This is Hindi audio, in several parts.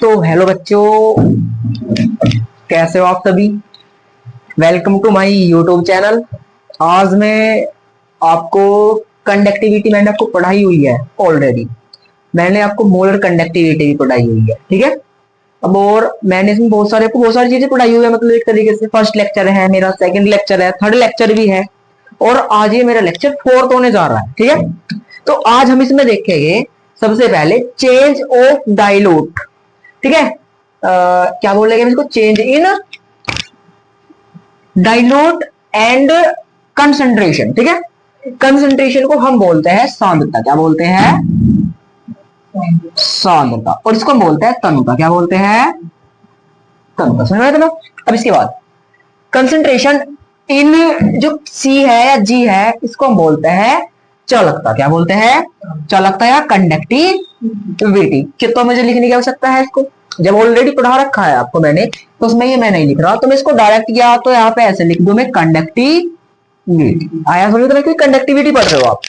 तो हेलो बच्चों, कैसे हो आप सभी। Welcome to my YouTube channel. आज मैं आपको कंडक्टिविटी मैंने आपको पढ़ाई हुई है ऑलरेडी। मैंने आपको मोलर कंडक्टिविटी भी पढ़ाई हुई है, ठीक है। अब और मैंने इसमें बहुत सारी चीजें पढ़ाई हुई है, मतलब एक तरीके से फर्स्ट लेक्चर है मेरा, सेकंड लेक्चर है, थर्ड लेक्चर भी है, और आज ये मेरा लेक्चर फोर्थ होने जा रहा है, ठीक है। तो आज हम इसमें देखेंगे सबसे पहले चेंज ऑफ डाइल्यूट, ठीक है। क्या बोलेंगे इसको, change in dilute and concentration, ठीक है। कंसंट्रेशन को हम बोलते हैं सांद्रता, क्या बोलते हैं, सांद्रता, और इसको हम बोलते हैं तनुता, क्या बोलते हैं, तनुता। समझ में आया ना। अब इसके बाद कंसंट्रेशन इन जो सी है या जी है, इसको हम बोलते हैं चालकता, क्या बोलते हैं, चालकता या कंडक्टिविटी। कितना मुझे लिखने की आवश्यकता है इसको, जब ऑलरेडी पढ़ा रखा है आपको मैंने, तो उसमें ये मैं नहीं लिख रहा, तो मैं इसको डायरेक्ट किया तो यहाँ पे ऐसे लिख दूं मैं कंडक्टिविटी। आया समझ में कि कंडक्टिविटी पढ़ रहे हो आप।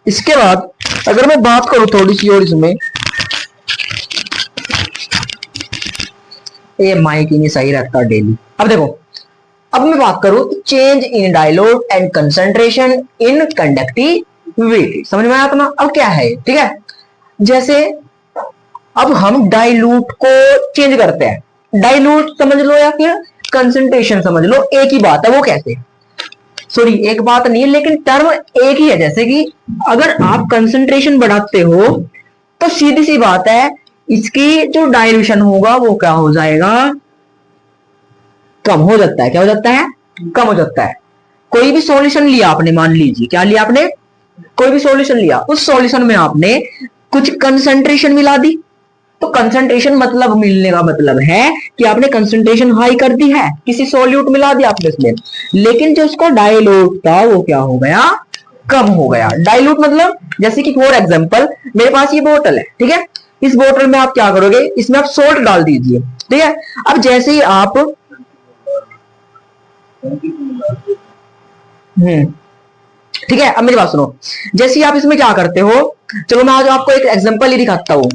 इसके बाद अगर मैं बात करूं थोड़ी सी और इसमें, ये माइक ही नहीं सही रहता डेली। अब देखो, अब मैं बात करूं change in dilute and concentration in conductivity, समझ में आया अपना। अब क्या है, ठीक है, जैसे अब हम डाइल्यूट को चेंज करते हैं, डाइल्यूट समझ लो या फिर कंसंट्रेशन समझ लो, एक ही बात है। वो कैसे, सॉरी एक बात नहीं है, लेकिन टर्म एक ही है। जैसे कि अगर आप कंसंट्रेशन बढ़ाते हो तो सीधी सी बात है, इसकी जो डाइल्यूशन होगा वो क्या हो जाएगा, कम हो जाता है। क्या हो जाता है, कम हो जाता है। कोई भी सॉल्यूशन लिया आपने, मान लीजिए क्या लिया आपने, कोई भी सॉल्यूशन लिया, उस सॉल्यूशन में आपने कुछ कंसंट्रेशन मिला दी, तो कंसंट्रेशन मतलब मिलने का मतलब है कि आपने कंसंट्रेशन हाई कर दी है, किसी सॉल्यूट मिला दिया आपने उसमें, लेकिन जो उसका डाइल्यूट था वो क्या हो गया, कम हो गया। डाइल्यूट मतलब जैसे कि फॉर एग्जांपल मेरे पास ये बोतल है, ठीक है, इस बोतल में आप क्या करोगे, इसमें आप सोल्ट डाल दीजिए, ठीक है। अब जैसे ही आप ठीक है, अब मेरी बात सुनो, जैसे ही आप इसमें क्या करते हो, चलो मैं आज आपको एक एग्जांपल ही दिखाता हूं।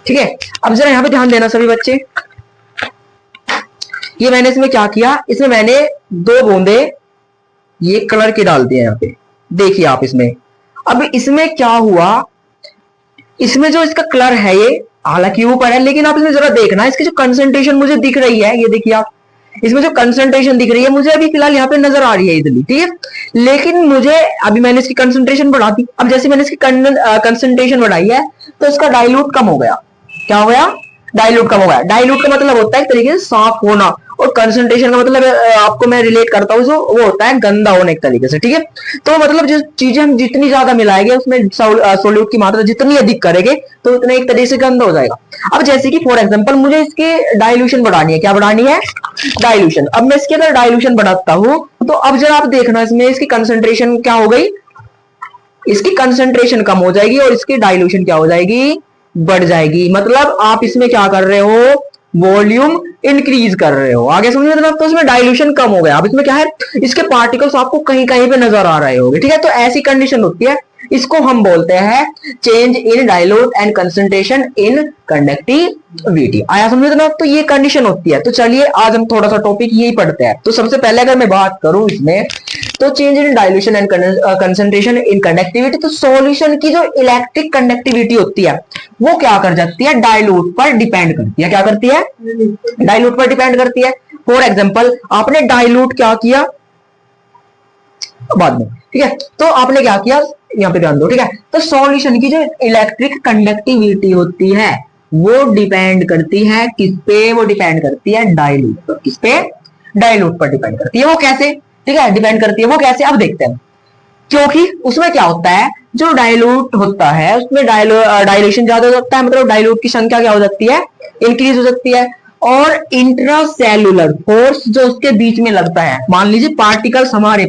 ठीक है, अब जरा यहां पे ध्यान देना सभी बच्चे। ये मैंने इसमें क्या किया, इसमें मैंने 2 बूंदे ये कलर के डाल दिए यहाँ पे, देखिए आप इसमें। अब इसमें क्या हुआ, इसमें जो इसका कलर है ये हालांकि ऊपर है, लेकिन आप इसमें जरा देखना, इसकी जो कंसंट्रेशन मुझे दिख रही है, ये देखिए आप, इसमें जो कंसंट्रेशन दिख रही है मुझे अभी फिलहाल यहाँ पे नजर आ रही है इधर, ठीक है। लेकिन मुझे अभी मैंने इसकी कंसंट्रेशन बढ़ा दी, अब जैसे मैंने इसकी कंसंट्रेशन बढ़ाई है तो इसका डाइल्यूट कम हो गया। क्या हो गया, डाइल्यूट कम हो गया। डाइल्यूट का मतलब होता है एक तरीके से साफ होना, और कंसंट्रेशन का मतलब आपको मैं रिलेट करता हूँ, वो होता है गंदा होने एक तरीके से, ठीक है। तो मतलब जो चीजें हम जितनी ज्यादा मिलाएंगे उसमें सोल्यूट की मात्रा जितनी अधिक करेंगे तो उतना एक तरीके से गंदा हो जाएगा। अब जैसे कि फॉर एग्जांपल मुझे इसकी डाइल्यूशन बढ़ानी है, क्या बढ़ानी है, डाइल्यूशन। अब मैं इसके अंदर डाइल्यूशन बढ़ाता हूं तो अब जरा आप देखना, इसमें इसकी कंसंट्रेशन क्या हो गई, इसकी कंसंट्रेशन कम हो जाएगी और इसकी डाइल्यूशन क्या हो जाएगी, बढ़ जाएगी। मतलब आप इसमें क्या कर रहे हो, वॉल्यूम इंक्रीज कर रहे हो। आगे समझ में, मतलब तो इसमें डाइल्यूशन कम हो गया। अब इसमें क्या है, इसके पार्टिकल्स आपको कहीं कहीं पे नजर आ रहे होंगे, ठीक है। तो ऐसी कंडीशन होती है, इसको हम बोलते हैं change in dilute and concentration in conductivity. आया समझ में। तो ये कंडीशन होती है। तो चलिए आज हम थोड़ा सा टॉपिक यही पढ़ते हैं। तो सबसे पहले अगर मैं बात करूं इसमें, तो change in dilution and concentration in conductivity, तो सॉल्यूशन की जो इलेक्ट्रिक कंडक्टिविटी होती है वो क्या कर जाती है, डाइल्यूट पर डिपेंड करती है। क्या करती है, डाइल्यूट पर डिपेंड करती है। फॉर एग्जांपल आपने डाइल्यूट क्या किया बाद में, ठीक है, तो आपने क्या किया, यहाँ पे ध्यान दो, ठीक है। तो सॉल्यूशन की जो इलेक्ट्रिक कंडक्टिविटी होती है वो डिपेंड करती है किस पे, वो डिपेंड करती है डाइल्यूट पर। किस पे, डाइल्यूट पर डिपेंड करती है। वो कैसे, ठीक है, डिपेंड करती है, वो कैसे अब देखते हैं। क्योंकि उसमें क्या होता है, जो डाइल्यूट होता है उसमें डाइल्यूशन ज्यादा हो जाता है, मतलब डाइल्यूट की संख्या क्या हो जाती है, इंक्रीज हो जाती है। और इंट्रासेल्युलर फोर्स जो उसके बीच में लगता है, मान लीजिए पार्टिकल्स हमारे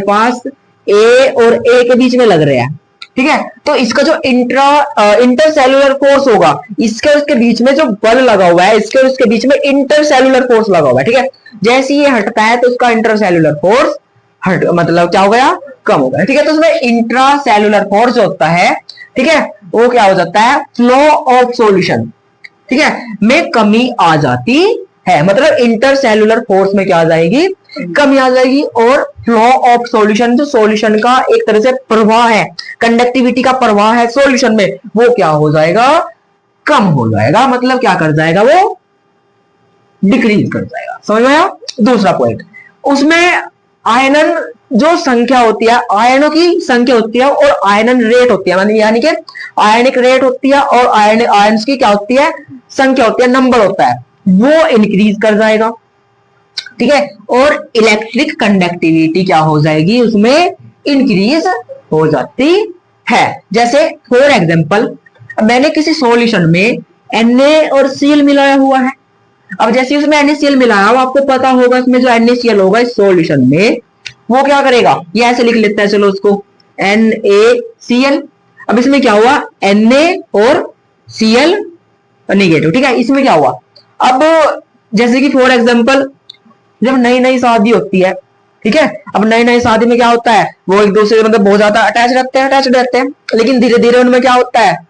पास ए और ए के बीच में लग रहे हैं, ठीक है। तो इसका जो इंटरसेल्युलर फोर्स होगा, इसके उसके बीच में जो बल लगा हुआ है, इसके उसके बीच में इंटरसेल्युलर फोर्स लगा हुआ है, ठीक है। जैसे ये हटता है तो उसका इंटरसेल्युलर फोर्स हट, मतलब क्या हो गया, कम होगा, ठीक है। तो उसमें इंट्रा सेलुलर फोर्स जो होता है, ठीक है, वो क्या हो जाता है, फ्लो ऑफ सॉल्यूशन, ठीक है, में कमी आ जाती है। मतलब इंटर सेलुलर फोर्स में क्या आ जाएगी, कमी आ जाएगी। और फ्लो ऑफ सॉल्यूशन, जो सॉल्यूशन का एक तरह से प्रवाह है, कंडक्टिविटी का प्रवाह है सॉल्यूशन में, वो क्या हो जाएगा, कम हो जाएगा। मतलब क्या कर जाएगा, वो डिक्रीज कर जाएगा। समझ में आया। दूसरा पॉइंट, उसमें आयनन जो संख्या होती है, आयनों की संख्या होती है और आयनन रेट होती है, यानी कि आयनिक रेट होती है और आयन्स की क्या होती है, संख्या होती है, नंबर होता है, वो इंक्रीज कर जाएगा, ठीक है। और इलेक्ट्रिक कंडक्टिविटी क्या हो जाएगी, उसमें इंक्रीज हो जाती है। जैसे फॉर एग्जांपल, मैंने किसी सॉल्यूशन में Na और Cl मिलाया हुआ है। अब जैसे उसमें NaCl मिलाया, अब आपको पता होगा इसमें जो NaCl होगा इस सॉल्यूशन में, वो क्या करेगा, ये ऐसे लिख लेते हैं चलो उसको, NaCl। अब इसमें क्या हुआ, Na और Cl नेगेटिव, ठीक है। इसमें क्या हुआ, अब जैसे कि फॉर एग्जांपल जब नई नई शादी होती है, ठीक है, अब नई नई शादी में क्या होता है, वो एक दूसरे से मतलब बहुत ज्यादा अटैच रहते हैं, लेकिन धीरे धीरे उनमें क्या होता है,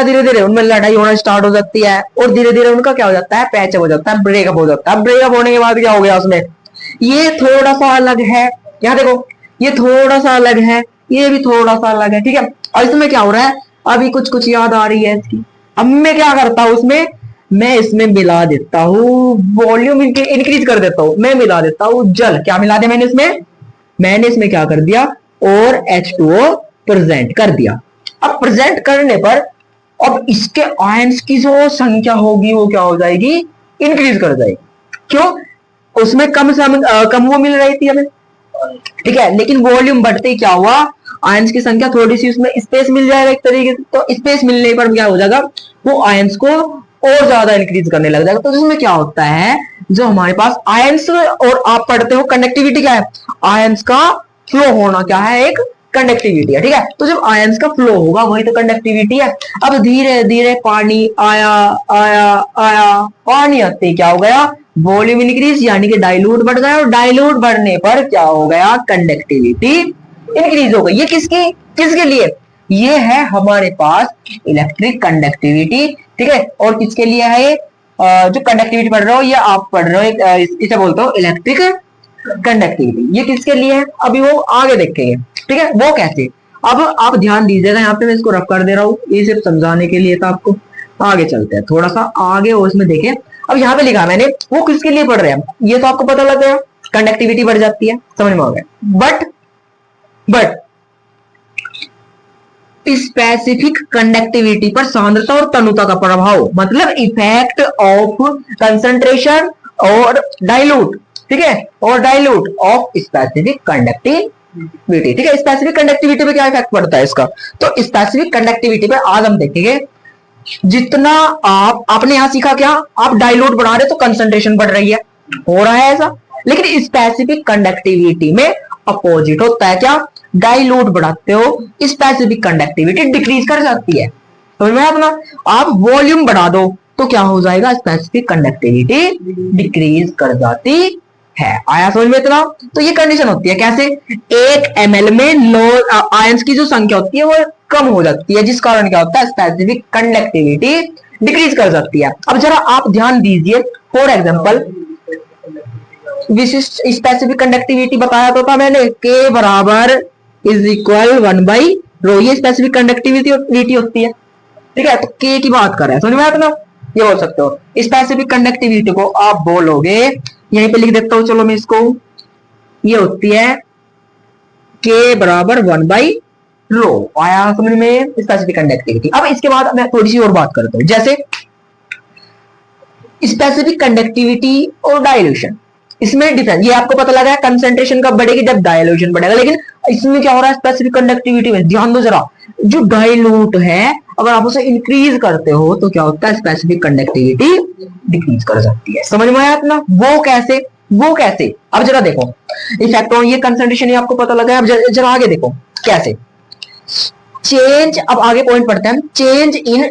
धीरे धीरे उनमें लड़ाई होना स्टार्ट हो जाती है, और धीरे धीरे उनका क्या हो जाता है, पैचअप हो जाता है, ब्रेकअप हो जाता है। ब्रेकअप होने के बाद क्या हो गया, उसमें ये थोड़ा सा अलग है, यहाँ देखो ये थोड़ा सा अलग है, ये भी थोड़ा सा अलग है, ठीक है। और इसमें क्या हो रहा है, अभी कुछ कुछ याद आ रही है इसकी, अब मैं क्या करता हूं उसमें, मैं इसमें मिला देता हूं, वॉल्यूम इंक्रीज कर देता हूं, मैं मिला देता हूं जल। क्या मिला दिया मैंने इसमें क्या कर दिया, और H2O प्रेजेंट कर दिया। अब प्रेजेंट करने पर अब इसके आयंस की जो संख्या होगी वो क्या हो जाएगी, इंक्रीज कर जाएगी। क्यों, उसमें कम वो मिल रही थी हमें, ठीक है, लेकिन वॉल्यूम बढ़ते ही क्या हुआ, आयंस की संख्या थोड़ी सी, उसमें स्पेस मिल जाएगा एक तरीके से। तो स्पेस मिलने पर क्या हो जाएगा, वो आयंस को और ज्यादा इंक्रीज करने लग जाएगा। तो इसमें क्या होता है, जो हमारे पास आयंस, और आप पढ़ते हो कंडक्टिविटी क्या है, आयंस का फ्लो होना क्या है, एक कंडक्टिविटी है, ठीक है। तो जब आयंस का फ्लो होगा वही तो कंडक्टिविटी है। अब धीरे धीरे पानी आया आया आया, पानी आते क्या हो गया, वॉल्यूम इंक्रीज, यानी कि डाइल्यूट बढ़ गया, और डाइल्यूट बढ़ने पर क्या हो गया, कंडक्टिविटी इंक्रीज हो गई। ये किसके लिए, ये है हमारे पास इलेक्ट्रिक कंडक्टिविटी, ठीक है। और किसके लिए है ये, जो कंडक्टिविटी पढ़ रहे हो, ये आप पढ़ रहे हो, इसे बोलते हो इलेक्ट्रिक कंडक्टिविटी। ये किसके लिए है, अभी वो आगे देखेंगे, ठीक है, वो कैसे। अब आप ध्यान दीजिएगा, यहाँ पे मैं इसको रफ कर दे रहा हूँ, ये सिर्फ समझाने के लिए था आपको। आगे चलते हैं थोड़ा सा आगे, और इसमें देखें, अब यहाँ पे लिखा मैंने, वो किसके लिए पढ़ रहे हैं, ये तो आपको पता लग गया, कंडक्टिविटी बढ़ जाती है, समझ में आ गया। बट स्पेसिफिक कंडक्टिविटी पर सांद्रता और तनुता का प्रभाव, मतलब इफेक्ट ऑफ कंसंट्रेशन और डाइल्यूट, ठीक है, और डाइल्यूट ऑफ स्पेसिफिक कंडक्टिविटी, ठीक है। स्पेसिफिक कंडक्टिविटी पे क्या इफेक्ट पड़ता है इसका, तो स्पेसिफिक कंडक्टिविटी पे आज हम देखेंगे। जितना आपने यहां सीखा, क्या आप डाइल्यूट बढ़ा रहे तो कंसंट्रेशन बढ़ रही है, हो रहा है ऐसा, लेकिन स्पेसिफिक कंडक्टिविटी में अपोजिट होता है, क्या, डाइल्यूट बढ़ाते हो स्पेसिफिक कंडक्टिविटी डिक्रीज कर जाती है। समझ में अपना, आप वॉल्यूम बढ़ा दो तो क्या हो जाएगा, स्पेसिफिक कंडक्टिविटी डिक्रीज कर जाती है। आया समझ में इतना। तो ये कंडीशन होती है कैसे, 1 ml में लो आयंस की जो संख्या होती है वो कम हो जाती है, जिस कारण क्या होता है, स्पेसिफिक कंडक्टिविटी डिक्रीज कर जाती है। अब जरा आप ध्यान दीजिए, फॉर एग्जांपल विशिष्ट स्पेसिफिक कंडक्टिविटी बताया तो था मैंने, K बराबर इज इक्वल 1/ρ, ये स्पेसिफिक कंडक्टिविटी होती है, ठीक है। तो K की बात कर रहे हैं, समझ में आया ना, ये बोल सकते हो। स्पेसिफिक कंडक्टिविटी को आप बोलोगे, यहीं पे लिख देता हूं चलो मैं इसको, ये होती है K बराबर 1/ρ। आया समझ में, स्पेसिफिक कंडक्टिविटी। अब इसके बाद मैं थोड़ी सी और बात करता हूं, जैसे स्पेसिफिक कंडक्टिविटी और डाइल्यूशन, इसमें डिफरेंस, ये आपको पता लगा है, कंसंट्रेशन कब बढ़ेगी, जब डाइल्यूशन बढ़ेगा। लेकिन इसमें क्या हो रहा है, स्पेसिफिक कंडक्टिविटी में ध्यान दो जरा, जो डाइल्यूट है अगर आप उसे इंक्रीज करते हो तो क्या होता है, स्पेसिफिक कंडक्टिविटी डिक्रीज कर जाती है। समझ में आया अपना, वो कैसे, अब जरा देखो इफेक्ट ऑन, ये कंसंट्रेशन आपको पता लगा है। अब जरा आगे देखो कैसे चेंज, अब आगे पॉइंट पढ़ते हैं, change in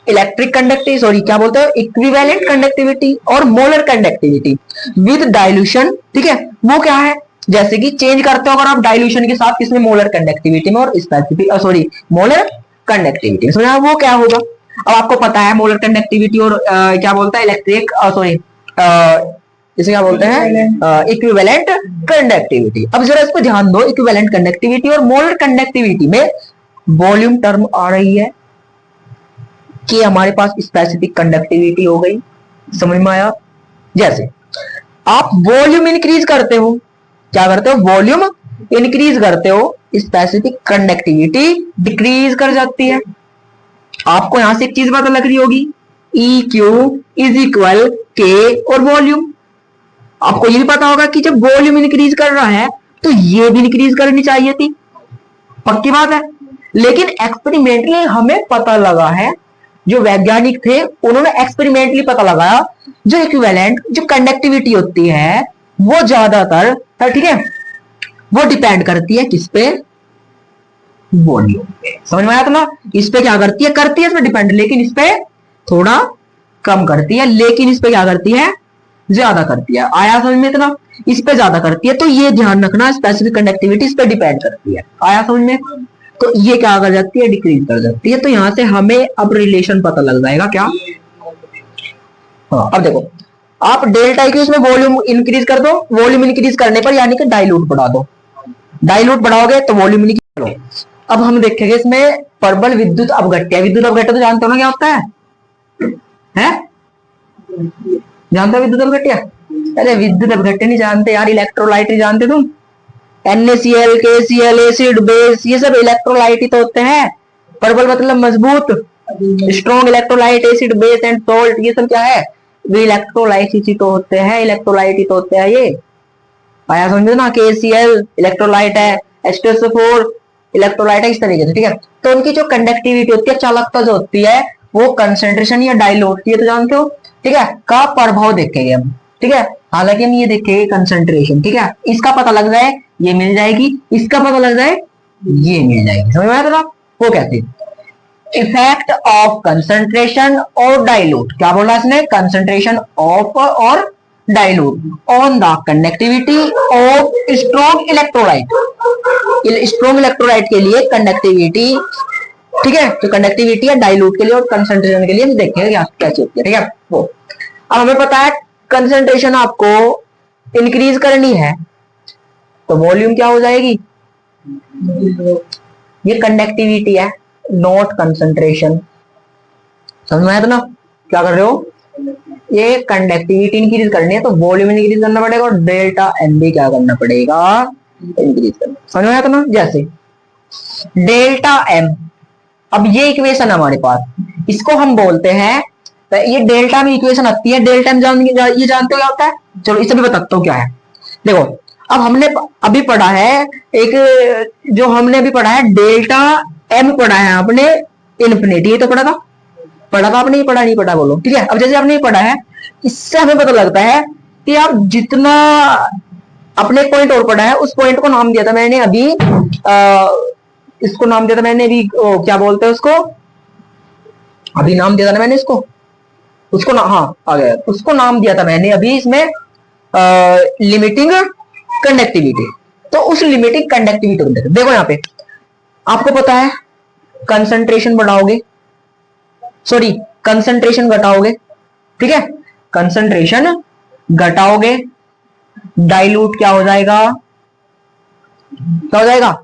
electric conductivity, sorry क्या बोलते हैं, इक्विवेलेंट कंडक्टिविटी और मोलर कंडक्टिविटी विद डाइल्यूशन, ठीक है, वो क्या है, जैसे कि चेंज करते हो अगर आप डाइल्यूशन के साथ किसमें, मोलर कंडक्टिविटी में और स्पेसिफिक सॉरी मोलर कंडक्टिविटी में, समझा वो क्या होगा। अब आपको पता है मोलर कंडक्टिविटी और क्या बोलता है इलेक्ट्रिक सॉरी इसे क्या बोलते हैं इक्विवेलेंट कंडक्टिविटी। अब जरा इसको ध्यान दो, इक्विवेलेंट कंडक्टिविटी और मोलर कंडक्टिविटी में वॉल्यूम टर्म आ रही है कि हमारे पास स्पेसिफिक कंडक्टिविटी हो गई, समझ में आया। जैसे आप वॉल्यूम इंक्रीज करते हो, क्या करते हो, वॉल्यूम इंक्रीज करते हो, स्पेसिफिक कंडक्टिविटी डिक्रीज कर जाती है। आपको यहां से एक चीज पता लग रही होगी, ई क्यू इज इक्वल के और वॉल्यूम। आपको ये भी पता होगा कि जब वॉल्यूम इंक्रीज कर रहा है तो ये भी इंक्रीज करनी चाहिए थी, पक्की बात है। लेकिन एक्सपेरिमेंटली हमें पता लगा है, जो वैज्ञानिक थे उन्होंने एक्सपेरिमेंटली पता लगाया जो इक्विवेलेंट जो कंडक्टिविटी होती है वो ज्यादातर, ठीक है, वो डिपेंड करती है किस पे, वॉल्यूम पे। समझ में आया ना, इस पे क्या करती है इस पे डिपेंड, लेकिन इस पे थोड़ा कम करती है, लेकिन इस पे क्या करती है, ज्यादा करती है। आया समझ में इतना, इस पे ज्यादा करती है, तो ये ध्यान रखना स्पेसिफिक कंडक्टिविटी इस पे डिपेंड करती है। आया समझ में, तो ये क्या कर जाती है, डिक्रीज कर जाती है। तो यहां से हमें अब रिलेशन पता लग जाएगा क्या। हाँ अब देखो, आप डेल्टा की उसमें वॉल्यूम इंक्रीज कर दो, वॉल्यूम इंक्रीज करने पर यानी कि डाइल्यूट बढ़ा दो, डाइल्यूट बढ़ाओगे तो वॉल्यूम इंक्रीज करो। अब हम देखेंगे इसमें प्रबल विद्युत अपघट्य। विद्युत अपघट्य तो जानते हो ना क्या होता है, जानते हो विद्युत अपघट्य? अरे विद्युत अपघट्य नहीं जानते यार, इलेक्ट्रोलाइट नहीं जानते तुम? NaCl, KCl, एसिड, बेस, ये सब इलेक्ट्रोलाइट ही तो होते हैं। प्रबल मतलब मजबूत, strong electrolyte, acid, base and salt, ये सब क्या है, वे इलेक्ट्रोलाइट ही तो होते हैं, इलेक्ट्रोलाइट ही तो होते हैं ये। आया समझो ना, KCl इलेक्ट्रोलाइट है, H2SO4 इलेक्ट्रोलाइट है, इस तरीके से, ठीक है। तो उनकी जो कंडक्टिविटी होती है, चालकता जो होती है, वो कंसेंट्रेशन या डाइल्यूट, ये तो जानते हो, ठीक है, का प्रभाव देखेंगे हम, ठीक है। हालांकि हम ये देखेंगे कंसेंट्रेशन, ठीक है, इसका पता लग जाए ये मिल जाएगी, इसका पता लग जाए ये मिल जाएगी, समझ में आया था। वो कहते हैं इफेक्ट ऑफ कंसेंट्रेशन और डाइल्यूट, क्या बोला इसने, कंसेंट्रेशन ऑफ और dilute on the conductivity of strong electrolyte. Strong electrolyte के लिए कंडक्टिविटी, ठीक है, तो कंडक्टिविटी है डाइल्यूट के लिए और कंसेंट्रेशन के लिए हम देखेंगे कैसे होती है, ठीक है। वो अब हमें पता है कंसेंट्रेशन आपको इंक्रीज करनी है तो वॉल्यूम क्या हो जाएगी, ये कंडक्टिविटी है नॉट कंसेंट्रेशन, समझ में आया था ना। क्या कर रहे हो, ये कंडक्टिविटी इंक्रीज करनी है तो वॉल्यूम इंक्रीज करना पड़ेगा और डेल्टा एम भी क्या करना पड़ेगा, इंक्रीज करना, समझ में आया था ना। जैसे डेल्टा एम, अब ये इक्वेशन हमारे पास, इसको हम बोलते हैं, ये डेल्टा में इक्वेशन आती है, डेल्टा एम ये जानते हो क्या होता है, चलो इसे भी बताता हूँ क्या है। देखो अब हमने अभी पढ़ा है एक, जो हमने अभी पढ़ा है डेल्टा एम पढ़ा है आपने इन्फिनिटी, ये तो पढ़ा था आपने, ये पढ़ा नहीं पढ़ा बोलो, ठीक है। अब जैसे आपने ये पढ़ा है, इससे हमें पता लगता है कि आप जितना अपने पॉइंट और पढ़ा है, उस पॉइंट को नाम दिया था मैंने अभी, इसको नाम दिया था मैंने अभी, क्या बोलते हैं उसको, अभी नाम दिया था ना मैंने इसको, उसको ना, हाँ आ गया, उसको नाम दिया था मैंने अभी इसमें लिमिटिंग कंडक्टिविटी। तो उस लिमिटिंग कंडक्टिविटी को देखो, यहाँ पे आपको पता है कंसंट्रेशन बढ़ाओगे, सॉरी कंसंट्रेशन घटाओगे, ठीक है, कंसंट्रेशन घटाओगे, डाइल्यूट क्या हो जाएगा, क्या हो जाएगा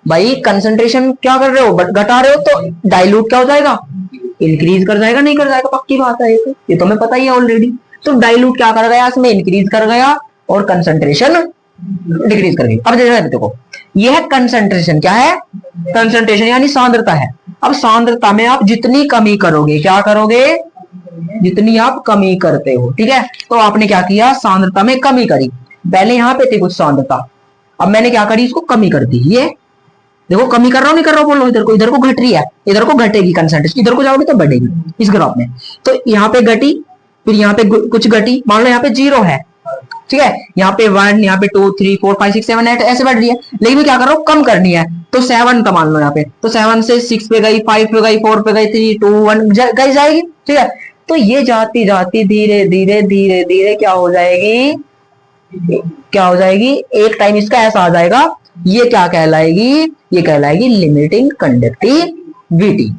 भाई, कंसंट्रेशन क्या कर रहे हो, घटा रहे हो, तो डाइल्यूट क्या हो जाएगा, इंक्रीज कर जाएगा, नहीं कर जाएगा, पक्की बात है, ये तो हमें पता ही है ऑलरेडी। तो डाइल्यूट क्या कर गया, इसमें इंक्रीज कर गया और कंसंट्रेशन डिक्रीज कर गई। अब देखो यह कंसंट्रेशन क्या है, कंसंट्रेशन यानी सांद्रता है। अब सांद्रता में आप जितनी कमी करोगे, क्या करोगे, जितनी आप कमी करते हो, ठीक है। तो आपने क्या किया, सांद्रता में कमी करी, पहले यहां पे थी कुछ सांद्रता, अब मैंने क्या करी, इसको कमी कर दी। ये देखो कमी कर रहा हूं नहीं कर रहा हूं, बोलो, इधर को घट रही है, इधर को घटेगी कंसंट्रेशन, इधर को जाओगे तो बढ़ेगी इस ग्राफ में। तो यहाँ पे घटी, फिर यहाँ पे कुछ घटी, मान लो यहाँ पे 0 है, ठीक है, यहाँ पे 1, यहाँ पे 2, 3, 4, 5, 6, 7, 8 ऐसे बढ़ रही है, लेकिन मैं क्या कर रहा हूँ, कम करनी है, तो 7 का मान लो यहाँ पे, तो 7 से 6 पे गई, 5 पे गई, 4 पे गई, 3, 2, 1 गई जाएगी, ठीक है। तो ये जाती जाती धीरे धीरे धीरे धीरे क्या हो जाएगी, क्या हो जाएगी, एक टाइम इसका ऐसा आ जाएगा, ये क्या कहलाएगी, ये कहलाएगी लिमिटिंग कंडक्टिविटी।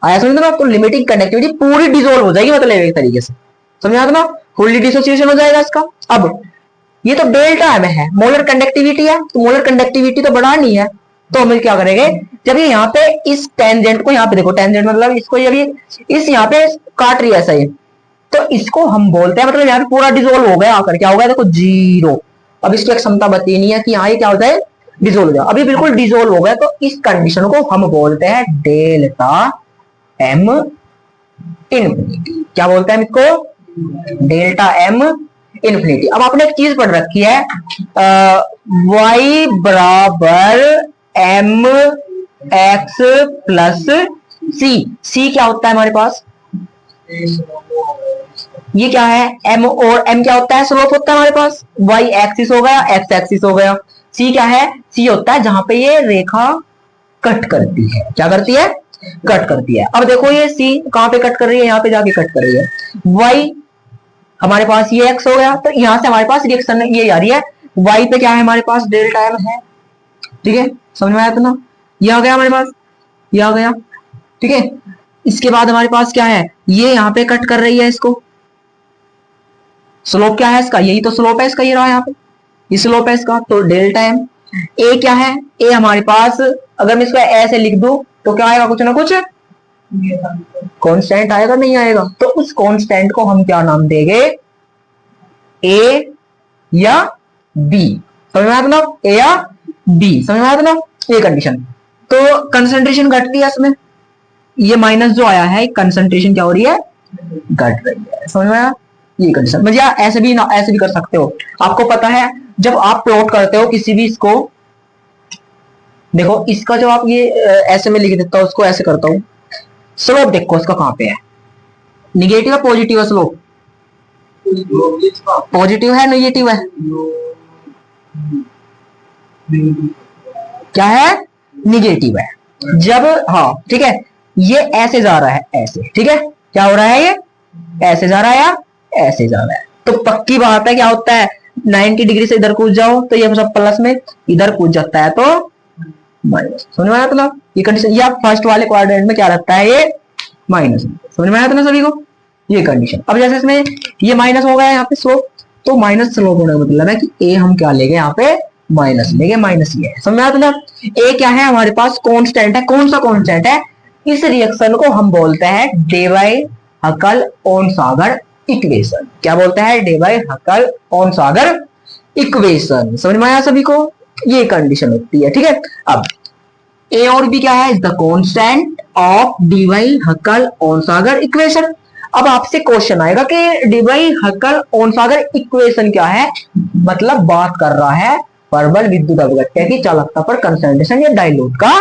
आया समझ ना, तो लिमिटिंग कंडक्टिविटी पूरी डिसोल्व हो जाएगी, मतलब एक तरीके से समझा ना, फुल्ली डिसोसिएशन हो जाएगा इसका। अब ये तो डेल्टा एम है, मोलर कंडक्टिविटी है, तो मोलर कंडक्टिविटी तो बढ़ा नहीं है, तो हम क्या करेंगे, जब ये यहाँ पे इस टेंजेंट को, यहाँ पे देखो टेंजेंट मतलब इसको, जब ये इस यहाँ पे काट रही है ऐसा ही, तो इसको हम बोलते हैं, मतलब यहाँ पे पूरा डिसोल्व हो गया, आकर क्या हो गया देखो जीरो। अब इसकी एक क्षमता बची नहीं है कि यहाँ ये क्या होता है, डिसोल्व हो गया, अभी बिल्कुल डिसोल्व हो गया, तो इस कंडीशन को हम बोलते हैं डेल्टा एम इन्फिनिटी। क्या बोलते हैं इसको, डेल्टा एम इन्फिनिटी। अब आपने एक चीज पढ़ रखी है, y बराबर एम एक्स प्लस सी क्या होता है हमारे पास, ये क्या है m, और m क्या होता है, स्लोप होता है हमारे पास, y एक्सिस हो गया, x एक्सिस हो गया, c क्या है, c होता है जहां पे ये रेखा कट करती है, क्या करती है, कट करती है। अब देखो ये c कहां पे कट कर रही है, यहाँ पे जाके कट कर रही है, y हमारे पास ये x हो गया, तो यहां से हमारे पास रिएक्शन ये आ रही है, y पे क्या है हमारे पास डेल्टा m है, ठीक है, समझ में आया तो ना, ये आ गया हमारे पास, ये आ गया, ठीक है। इसके बाद हमारे पास क्या है, ये यहाँ पे कट कर रही है इसको, स्लोप क्या है इसका, यही तो स्लोप है इसका, ये रहा यहाँ पे, ये स्लोप है इसका, तो डेल्टा एम। ए क्या है, ए हमारे पास अगर मैं इसको ऐसे लिख दूं तो क्या आएगा, कुछ ना कुछ कांस्टेंट आएगा, नहीं आएगा, तो उस कांस्टेंट को हम क्या नाम देंगे, ए या बी, समझ में आया ना, ए या बी, समझ में आया ना, ये कंडीशन। तो कंसंट्रेशन घटती है इसमें, ये माइनस जो आया है कंसंट्रेशन क्या हो रही है, घट रही है, समझ में आया, ये कंडीशन। मतलब ऐसे भी ना, ऐसे भी कर सकते हो, आपको पता है जब आप प्लॉट करते हो किसी भी इसको, देखो इसका जो आप ये ऐसे में लिख देता हूं, उसको ऐसे करता हूं, स्लोप देखो इसका कहां पे है, निगेटिव है पॉजिटिव है, स्लोप पॉजिटिव है निगेटिव है, क्या है, निगेटिव है। जब हाँ ठीक है, ये ऐसे जा रहा है ऐसे, ठीक है, क्या हो रहा है, ये ऐसे जा रहा है या ऐसे जा रहा है, तो पक्की बात है क्या होता है, 90 डिग्री से इधर कूद जाओ तो ये सब प्लस में, इधर कूद जाता है तो माइनस, समझ में आया तो ना, ये कंडीशन, या फर्स्ट वाले क्वाड्रेंट में क्या रखता है, ये माइनस, समझ में आया तो ना सभी को, ये कंडीशन। अब जैसे इसमें ये माइनस हो गया यहाँ पे स्लोप, तो माइनस स्लोप होने का मतलब है कि ए हम क्या लेंगे यहाँ पे, माइनस लेंगे, माइनस ये है, समझ में आया तो ना। ए क्या है हमारे पास, कांस्टेंट है, कौन सा कांस्टेंट है, इस रिएक्शन को हम बोलते हैं डेबाय-हकल-ऑन-सागर इक्वेशन। क्या बोलते हैं, डेबाय-हकल-ऑन-सागर इक्वेशन, समझ में आया सभी को, ये कंडीशन होती है, ठीक है। अब ए और बी क्या है, is the constant of Debye Hückel Onsager equation. अब आपसे क्वेश्चन आएगा कि डेबाय-हकल-ऑन-सागर इक्वेशन क्या है, मतलब बात कर रहा है परबल विद्युत अवगत्य की चालकता पर कंसंट्रेशन या डाइल्यूट का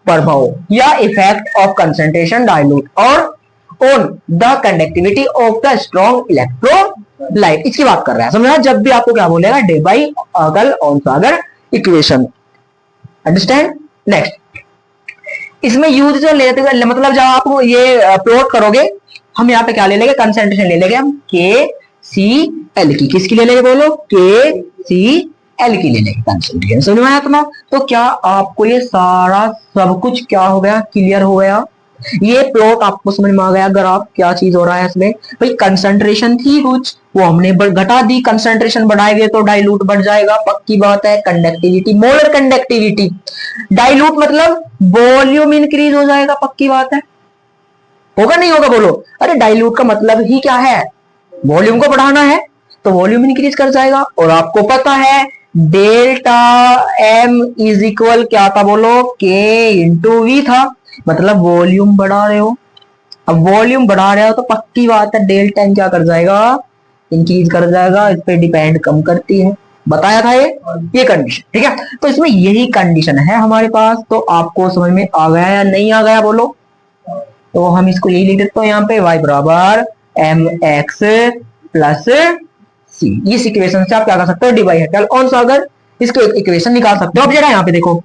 प्रभाव, या इफेक्ट ऑफ कंसंट्रेशन डाइल्यूट और on the conductivity of the strong electrolyte, इसकी बात कर रहा है, समझा। जब भी आपको क्या बोलेगा, डेबाय-हकल-ऑन-सागर इक्वेशन, अंडरस्टैंड। नेक्स्ट, इसमें यूज जो लेते हैं, मतलब जब आप ये प्लॉट करोगे, हम यहाँ पे क्या ले लेंगे, कंसंट्रेशन ले लेंगे हम के सी एल की, किसकी ले लेंगे बोलो, के सी एल की ले लेंगे कंसंट्रेशन, समझ में आया अपना। तो क्या आपको ये सारा सब कुछ क्या हो गया, क्लियर हो गया, ये प्लॉट आपको समझ में आ गया, अगर आप क्या चीज हो रहा है इसमें, भाई कंसंट्रेशन थी कुछ, वो हमने घटा दी, कंसंट्रेशन बढ़ाएंगे तो डाइल्यूट बढ़ जाएगा, पक्की बात है। कंडक्टिविटी, मोलर कंडक्टिविटी, डाइल्यूट मतलब वॉल्यूम इंक्रीज हो जाएगा, पक्की बात है, होगा नहीं होगा बोलो, अरे डाइल्यूट का मतलब ही क्या है, वॉल्यूम को बढ़ाना है, तो वॉल्यूम इंक्रीज कर जाएगा। और आपको पता है डेल्टा एम इज इक्वल क्या था बोलो, के इंटू वी था, मतलब वॉल्यूम बढ़ा रहे हो, अब वॉल्यूम बढ़ा रहे हो तो पक्की बात है डेल्टा एम क्या कर जाएगा, इंक्रीज कर जाएगा, इस पे डिपेंड कम करती है, बताया था ये कंडीशन, ठीक है। तो इसमें यही कंडीशन है हमारे पास, तो आपको समझ में आ गया या नहीं आ गया बोलो, तो हम इसको यही लिख देते हैं यहाँ पे, y बराबर एम एक्स प्लस सी, इस इक्वेशन से आप क्या कर सकते हो, डेबाय-हकल-ऑन-सागर इसको इक्वेशन निकाल सकते हो। अब जरा यहाँ पे देखो,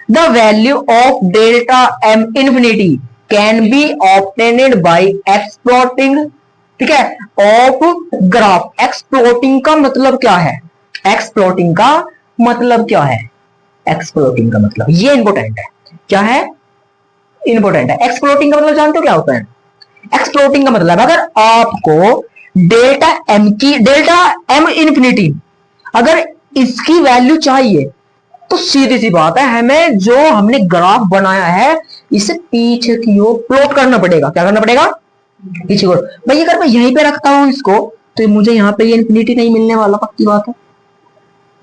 the value of delta M infinity can be obtained by exploiting, ठीक है, ऑफ ग्राफ। एक्सप्लोटिंग का मतलब क्या है, एक्सप्लोटिंग का मतलब क्या है? एक्सप्लोटिंग का मतलब ये इंपॉर्टेंट है। क्या है? इंपॉर्टेंट है। एक्सप्लोटिंग का मतलब जानते हो क्या होता है? एक्सप्लोटिंग का मतलब अगर आपको डेल्टा एम इन्फिनिटी अगर इसकी वैल्यू चाहिए तो सीधी सी बात है, हमें जो हमने ग्राफ बनाया है इसे पीछे की ओर प्लॉट करना पड़ेगा। क्या करना पड़ेगा? पीछे की ओर। भाई अगर मैं यहीं पे रखता हूं इसको तो मुझे यहाँ पे ये इन्फिनिटी नहीं मिलने वाला, पक्की बात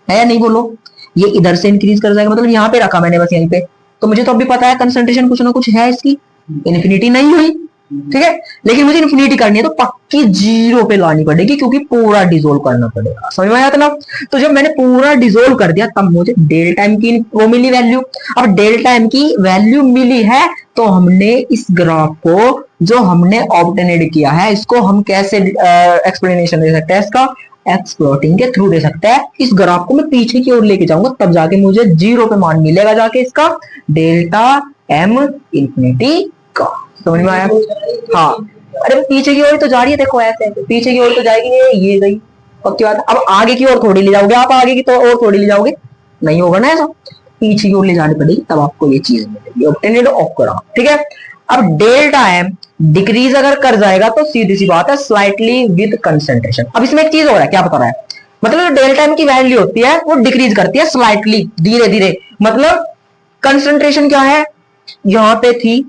है या नहीं बोलो? ये इधर से इंक्रीज कर जाएगा, मतलब यहाँ पे रखा मैंने बस यहीं पे, तो मुझे तो अभी पता है कंसंट्रेशन कुछ ना कुछ है इसकी, इन्फिनिटी नहीं हुई, ठीक है। लेकिन मुझे इन्फिनिटी करनी है तो पक्की जीरो पे लानी पड़ेगी क्योंकि पूरा डिसोल्व करना पड़ेगा। समझ में आया था ना? तो जब मैंने पूरा डिसोल्व कर दिया तब मुझे डेल टाइम की वो मिली वैल्यू। अब डेल टाइम की वैल्यू मिली है तो हमने इस ग्राफ को जो हमने ऑब्टेनेड किया है इसको हम कैसे एक्सप्लेनेशन दे सकते हैं? इसका एक्सप्लोटिंग के थ्रू दे सकते हैं। इस ग्राफ को मैं पीछे की ओर लेके जाऊंगा तब जाके मुझे जीरो पे मान मिलेगा जाके इसका डेल्टा एम इन्फिनिटी का। समझ में आया? हाँ। अरे पीछे की ओर तो जा रही है, देखो ऐसे पीछे की ओर तो जाएगी, ये गई पक्की बात। अब आगे की ओर थोड़ी ले जाओगे आप, आगे की तो और थोड़ी ले जाओगे, नहीं होगा ना ऐसा। पीछे की ओर ले जानी पड़ेगी तब आपको ये चीज मिलेगी, ऑब्टेनेड ऑफ ग्राफ, ठीक है। अब डेल्टा एम डिक्रीज अगर कर जाएगा तो सीधी सी बात है स्लाइटली विद कंसंट्रेशन। अब इसमें एक चीज हो रहा है, क्या बता रहा है? मतलब डेल्टा एम की वैल्यू होती है वो डिक्रीज करती है स्लाइटली, धीरे धीरे। मतलब कंसंट्रेशन क्या है, यहां पे थी,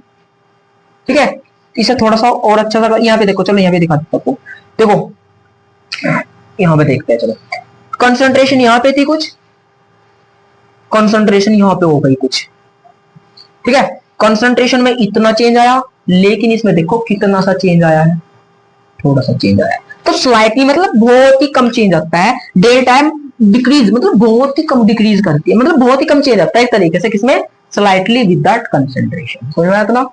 ठीक है। इसे थोड़ा सा और अच्छा सा यहाँ पे देखो, चलो यहाँ पे दिखा देता हूँ, देखो यहाँ पे देखते हैं। चलो कंसंट्रेशन यहाँ पे थी कुछ, कंसंट्रेशन यहाँ पे हो गई कुछ, ठीक है। कंसंट्रेशन में इतना चेंज आया, लेकिन इसमें देखो कितना सा चेंज आया है, थोड़ा सा चेंज आया। तो स्लाइटली मतलब बहुत ही कम चेंज आता है। डेल टाइम डिक्रीज मतलब बहुत ही कम डिक्रीज करती है, मतलब बहुत ही कम चेंज आता है एक तरीके से, किसमें? Slightly with that concentration. समझ में आया ना?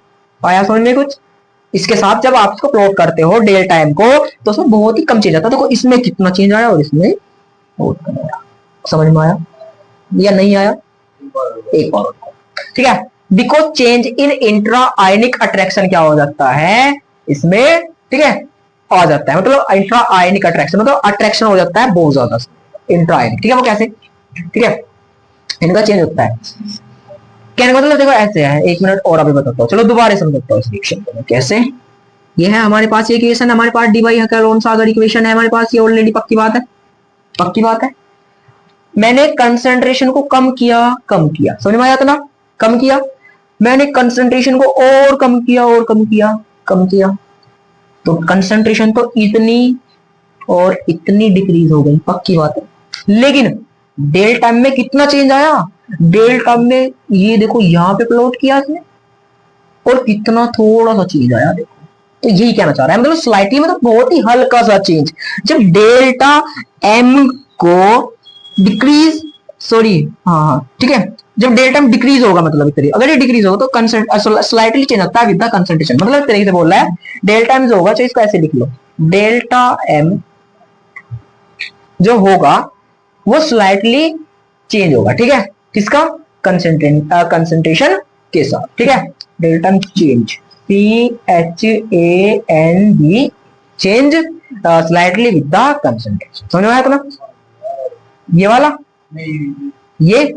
आया समझ में कुछ? इसके साथ जब आप इसको प्लॉट करते हो डेल टाइम को तो उसमें बहुत ही कम चेंज आता है। देखो इसमें कितना चेंज आया और इसमें बहुत कम आया। समझ में आया या नहीं आया? एक और, ठीक है। Because change in intra ionic attraction क्या हो जाता है इसमें, ठीक है, आ जाता है। मतलब इंट्रा आयनिक अट्रैक्शन मतलब अट्रैक्शन हो जाता है बहुत ज्यादा इंट्रा आयनिक, ठीक है। वो कैसे? ठीक है, इनका चेंज होता है। कहने का मतलब देखो ऐसे है, एक मिनट और अभी बताता हूँ, चलो दोबारा समझता हूँ इस रिएक्शन को कैसे। ये है हमारे पास ये इक्वेशन, हमारे पास डी बाई हेकेलोन सागर इक्वेशन है हमारे पास, ये ऑलरेडी पक्की बात है, पक्की बात है। मैंने कंसंट्रेशन को कम किया, कम किया, समझ में आया था ना? कम किया मैंने कंसंट्रेशन को, और कम किया, और कम किया, कम किया, तो कंसंट्रेशन तो इतनी और इतनी डिक्रीज हो गई, पक्की बात है। लेकिन डेल टाइम में कितना चेंज आया? डेल टाइम में ये देखो यहाँ पे प्लॉट किया इसने, और कितना थोड़ा सा चेंज आया देखो। तो यही कहना चाह रहा है, मतलब स्लाइटली मतलब बहुत ही हल्का सा चेंज। जब डेल्टा एम को डिक्रीज, सॉरी हाँ, ठीक है, जब डेल्टा एम डिक्रीज होगा मतलब इतनी, अगर ये डिक्रीज होगा तो स्लाइटली चेंज होता है विद द कंसंट्रेशन। मतलब एक तरीके से बोल रहा है डेल्टा एम जो होगा, चाहे इसको ऐसे लिख लो, डेल्टा एम जो होगा वो स्लाइटली चेंज होगा, ठीक है, किसका? कंसंट्रेशन के साथ, ठीक है। Delta M change, CHANG change slightly with the concentration. समझ में आया ना? ये वाला, ये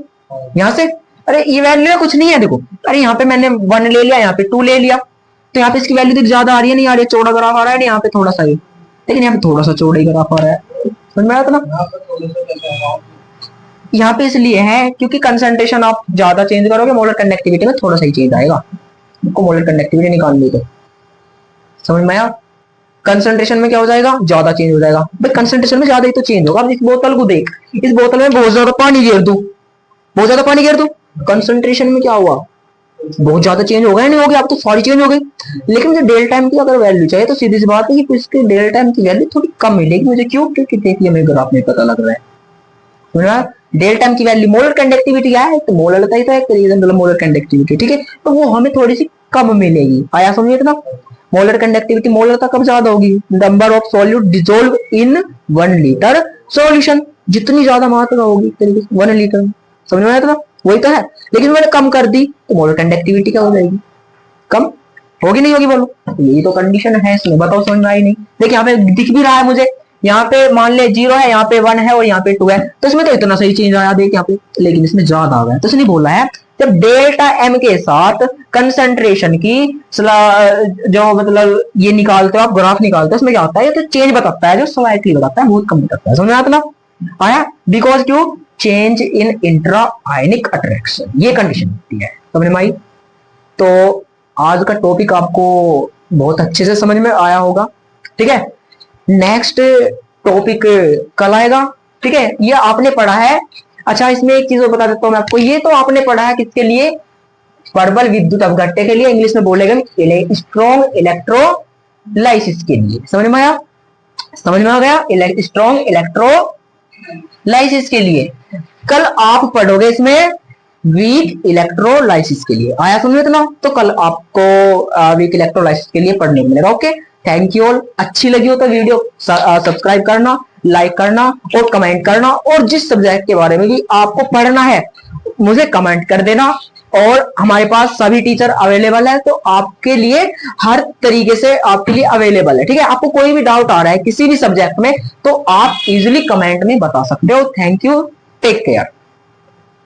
यहां से, अरे ये वैल्यू कुछ नहीं है देखो, अरे यहाँ पे मैंने 1 ले लिया, यहाँ पे 2 ले लिया, तो यहाँ पे इसकी वैल्यू ज्यादा आ रही है, नहीं आ रही है, चौड़ा ग्राफ आ रहा है, यहाँ पे थोड़ा सा ही, लेकिन यहाँ पे थोड़ा सा चौड़ा ग्राफ आ रहा है। समझ में आया था ना? यहाँ पे इसलिए है क्योंकि कंसंट्रेशन आप ज्यादा चेंज करोगे, मोलर कंडक्टिविटी में थोड़ा सा ही चेंज आएगा, आपको मोलर कंडक्टिविटी निकालनी है। समझ में आया? कंसंट्रेशन में क्या हो जाएगा? ज्यादा चेंज हो जाएगा। भाई कंसंट्रेशन में ज्यादा ही तो चेंज होगा। अब इस बोतल को देख, इस बोतल में बहुत ज्यादा पानी घेर दूं, बहुत ज्यादा पानी घेर दूं, कंसंट्रेशन में क्या हुआ? बहुत ज्यादा चेंज हो गया, नहीं हो गया? अब तो सारी चेंज हो गई। लेकिन मुझे डेल टाइम की अगर वैल्यू चाहिए तो सीधी सी बात है कि इसके डेल टाइम की वैल्यू थोड़ी कम मिलेगी मुझे। क्यों? क्योंकि देखिए मेरे ग्राफ में पता लग रहा है डेल टाइम की वैल्यू, मोलर कंडक्टिविटी क्या है, तो मोलर का ही तो एक तरीके से मतलब मोलर कंडक्टिविटी, ठीक है, तो वो हमें थोड़ी सी कम मिलेगी। आया समझिए ना? मोलर कंडक्टिविटी मोलर का कब ज्यादा होगी? Number of solute dissolve in 1 litre solution, जितनी ज्यादा मात्रा होगी 1 लीटर। समझ में आया था? वही तो है। लेकिन मैंने कम कर दी तो मोलर कंडक्टिविटी क्या हो जाएगी? कम होगी, नहीं होगी? बोलो, यही तो कंडीशन है इसमें, बताओ समझ में आई नहीं? देखिए यहाँ पे दिख भी रहा है मुझे यहाँ पे मान ले 0 है, यहाँ पे 1 है और यहाँ पे 2 है, तो इसमें तो इतना सही चेंज आया देख यहाँ पे, लेकिन इसमें ज्यादा आ गया। तो इसने बोला है जब डेल्टा एम के साथ कंसंट्रेशन की जो मतलब ये निकालते हो आप, ग्राफ निकालते हो, उसमें क्या होता है, ये तो चेंज बताता है, जो स्लाइटली बताता है, बहुत कम बताता है। समझ में आता आया? बिकॉज क्यों? Change in intra ionic attraction, ये कंडीशन होती है। समझ में आई? तो आज का टॉपिक आपको बहुत अच्छे से समझ में आया होगा। ठीक है, नेक्स्ट टॉपिक कल आएगा। ठीक है, ये आपने पढ़ा है। अच्छा, इसमें एक चीज और बता देता हूं मैं आपको, ये तो आपने पढ़ा है किसके लिए? प्रबल विद्युत अपघट्य के लिए, इंग्लिश में बोलेगा स्ट्रॉन्ग इलेक्ट्रोलाइसिस के लिए। समझ में आया? समझ में आ गया? स्ट्रॉन्ग इलेक्ट्रोलाइसिस के लिए। कल आप पढ़ोगे इसमें वीक इलेक्ट्रोलाइसिस के लिए। आया समझ में इतना? तो कल आपको वीक इलेक्ट्रोलाइसिस के लिए पढ़ने को मिलेगा। Okay, thank you all. अच्छी लगी हो तो वीडियो सब्सक्राइब करना, लाइक करना और कमेंट करना, और जिस सब्जेक्ट के बारे में भी आपको पढ़ना है मुझे कमेंट कर देना। और हमारे पास सभी टीचर अवेलेबल है, तो आपके लिए हर तरीके से आपके लिए अवेलेबल है। ठीक है, आपको कोई भी डाउट आ रहा है किसी भी सब्जेक्ट में, तो आप इजिली कमेंट में बता सकते हो। Thank you, take care.